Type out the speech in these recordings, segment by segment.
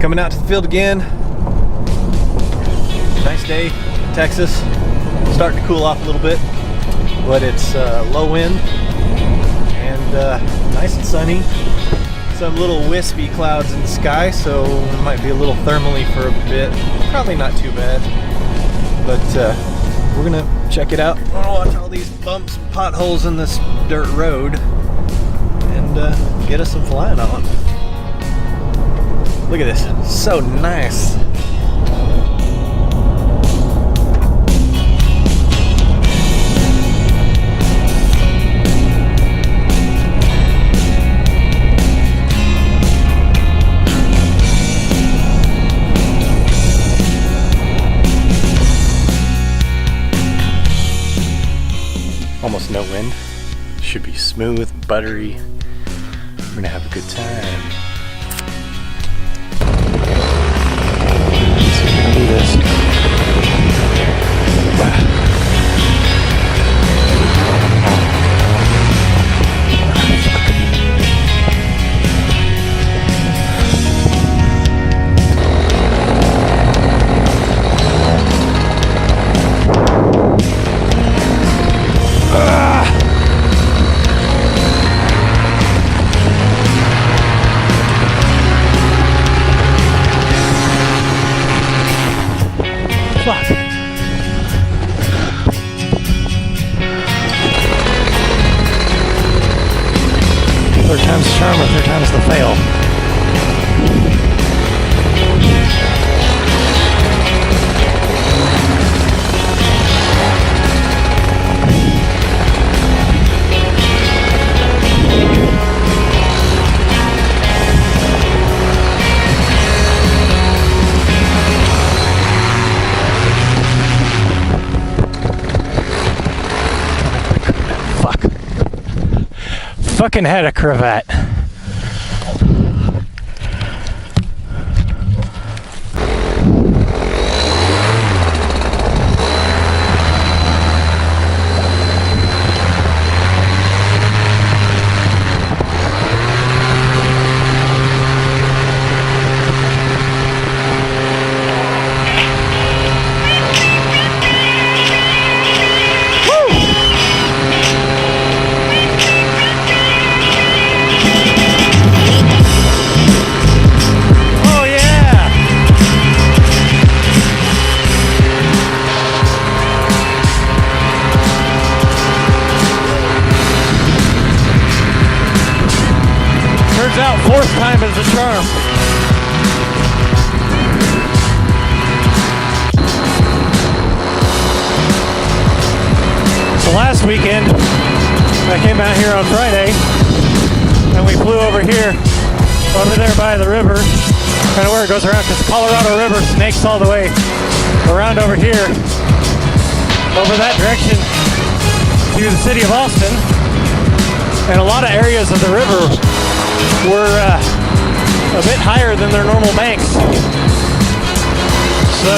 Coming out to the field again. Nice day, Texas. Starting to cool off a little bit, but it's low wind and nice and sunny. Some little wispy clouds in the sky, so it might be a little thermally for a bit. Probably not too bad, but we're gonna check it out. I wanna watch all these bumps and potholes in this dirt road and get us some flying on. Look at this, so nice. Almost no wind. Should be smooth, buttery. We're gonna have a good time. Do this. Third time's the charm, or third time's the fail. Fucking had a cravat. Out fourth time is the charm. So last weekend I came out here on Friday and we flew over here, over there by the river, kind of where it goes around, because the Colorado River snakes all the way around over here, over that direction to the city of Austin, and a lot of areas of the river were a bit higher than their normal banks. So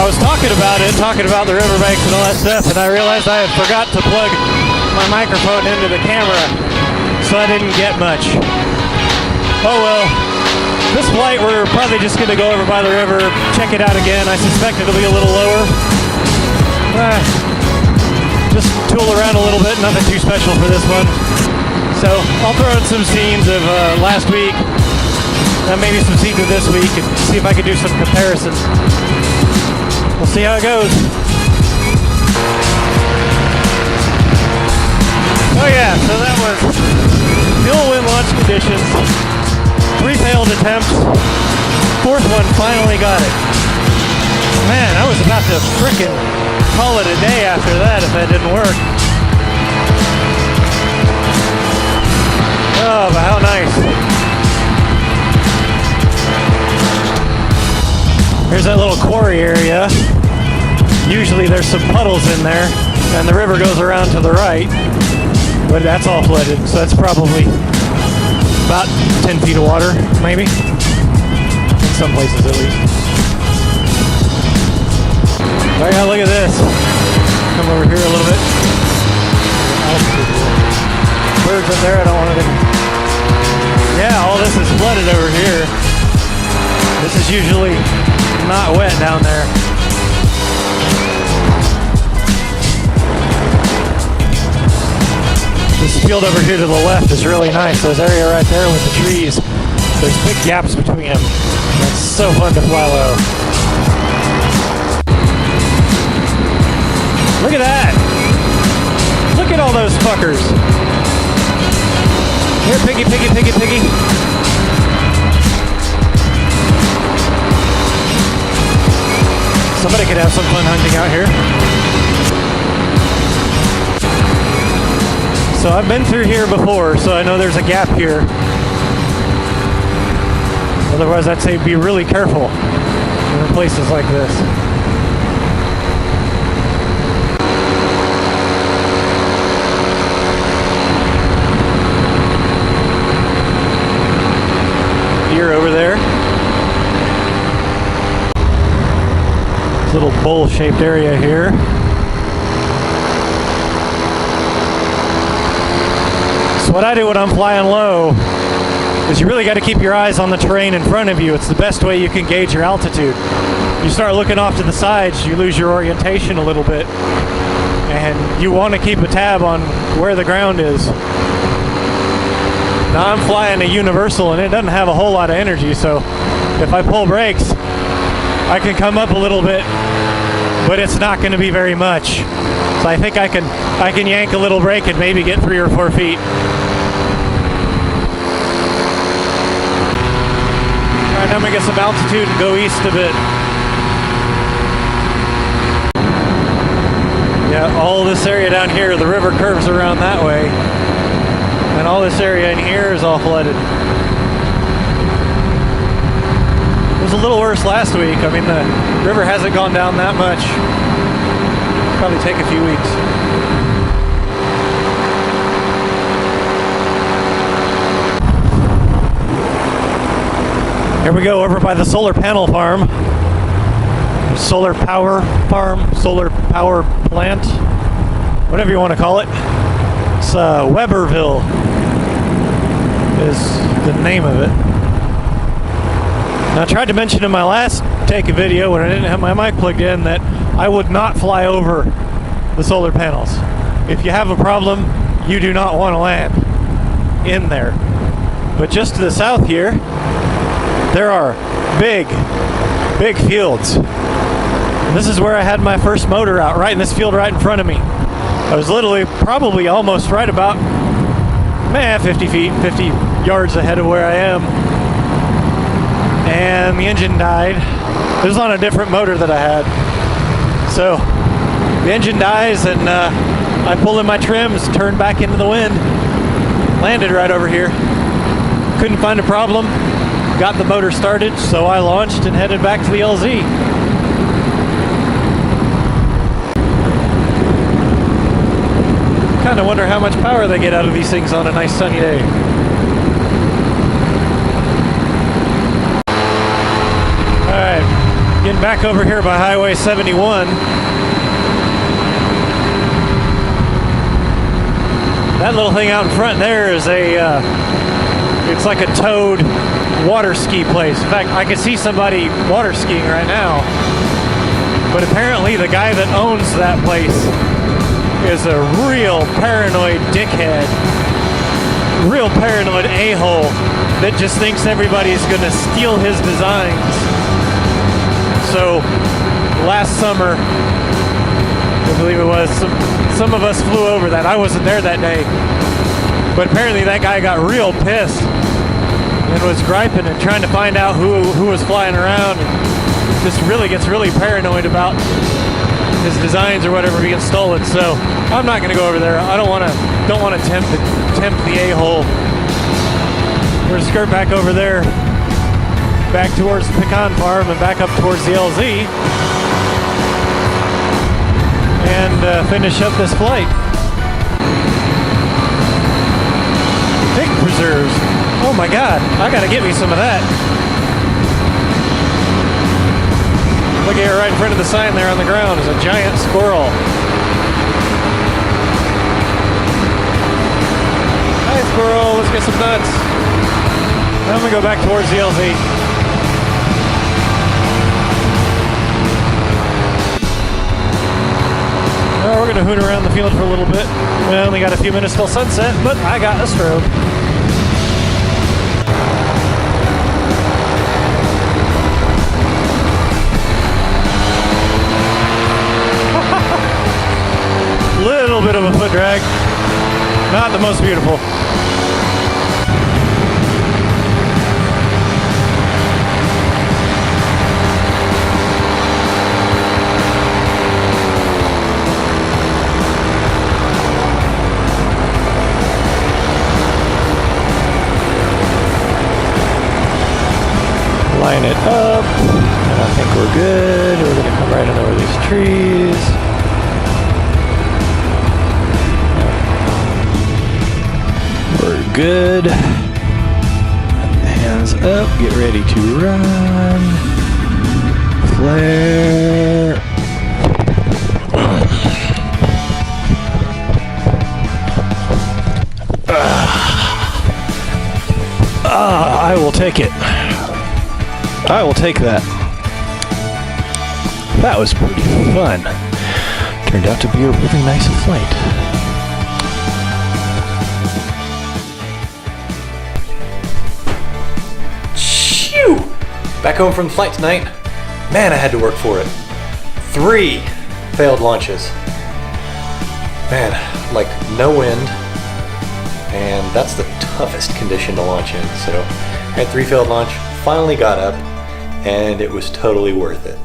I was talking about the riverbanks and all that stuff, and I realized I had forgot to plug my microphone into the camera, so I didn't get much. Oh well, this flight we're probably just going to go over by the river, check it out again. I suspect it'll be a little lower. Just tool around a little bit, nothing too special for this one. So I'll throw in some scenes of last week, maybe some scenes of this week, and see if I can do some comparisons. We'll see how it goes. Oh yeah, so that was fuel wind launch conditions, 3 failed attempts, 4th one finally got it. Man, I was about to frickin' call it a day after that if that didn't work. Oh, but how nice. Here's that little quarry area. Usually there's some puddles in there, and the river goes around to the right, but that's all flooded, so that's probably About 10 feet of water, maybe. In some places, at least. Oh yeah, look at this. Come over here a little bit. Birds up there, I don't want to... Yeah, all this is flooded over here. This is usually not wet down there. This field over here to the left is really nice. This area right there with the trees, there's big gaps between them. It's so fun to fly low. Look at that! Look at all those fuckers! Here, piggy, piggy, piggy, piggy. Somebody could have some fun hunting out here. So I've been through here before, so I know there's a gap here. Otherwise, I'd say be really careful in places like this. Deer over there. This little bowl-shaped area here. So what I do when I'm flying low is you really got to keep your eyes on the terrain in front of you. It's the best way you can gauge your altitude. You start looking off to the sides, you lose your orientation a little bit. And you want to keep a tab on where the ground is. Now I'm flying a Universal and it doesn't have a whole lot of energy, so if I pull brakes, I can come up a little bit, but it's not going to be very much. So I think I can yank a little brake and maybe get 3 or 4 feet. Alright, now I'm going to get some altitude and go east a bit. Yeah, all this area down here, the river curves around that way. And all this area in here is all flooded. It was a little worse last week. I mean, the river hasn't gone down that much. Probably take a few weeks. Here we go, over by the solar panel farm. Solar power farm, solar power plant, whatever you want to call it. It's Weberville is the name of it. Now I tried to mention in my last take a video when I didn't have my mic plugged in that I would not fly over the solar panels. If you have a problem, you do not want to land in there. But just to the south here, there are big fields. And this is where I had my first motor out, right in this field right in front of me. I was literally probably almost right about 50 yards ahead of where I am. And the engine died. It was on a different motor that I had. So the engine dies and I pull in my trims, turned back into the wind, landed right over here. Couldn't find a problem. Got the motor started, so I launched and headed back to the LZ. Kind of wonder how much power they get out of these things on a nice sunny day. Alright, getting back over here by Highway 71. That little thing out in front there is it's like a towed water ski place. In fact, I can see somebody water skiing right now. But apparently the guy that owns that place is a real paranoid dickhead. Real paranoid a-hole that just thinks everybody's gonna steal his designs. So last summer, I believe it was, some of us flew over that. I wasn't there that day. But apparently that guy got real pissed and was griping and trying to find out who was flying around, and just really gets really paranoid about his designs or whatever being stolen. So I'm not going to go over there. I don't want to tempt the a-hole. We're going to skirt back over there, back towards the pecan farm and back up towards the LZ, and finish up this flight. Pig preserves. Oh my God, I gotta get me some of that. Look at it right in front of the sign there on the ground is a giant squirrel. Hi squirrel, let's get some nuts. Now I'm gonna go back towards the LZ. Now we're gonna hoot around the field for a little bit. We only got a few minutes till sunset, but I got a strobe. Little bit of a foot drag. Not the most beautiful. Line it up, and I think we're good. We're gonna come right in over these trees. We're good. Hands up, get ready to run. Flare. I will take it. I will take that. That was pretty fun. Turned out to be a really nice flight. Shoo! Back home from the flight tonight. Man, I had to work for it. 3 failed launches. Man, like no wind. And that's the toughest condition to launch in. So I had 3 failed launch, finally got up, and it was totally worth it.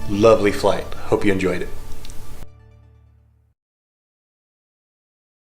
Lovely flight. Hope you enjoyed it.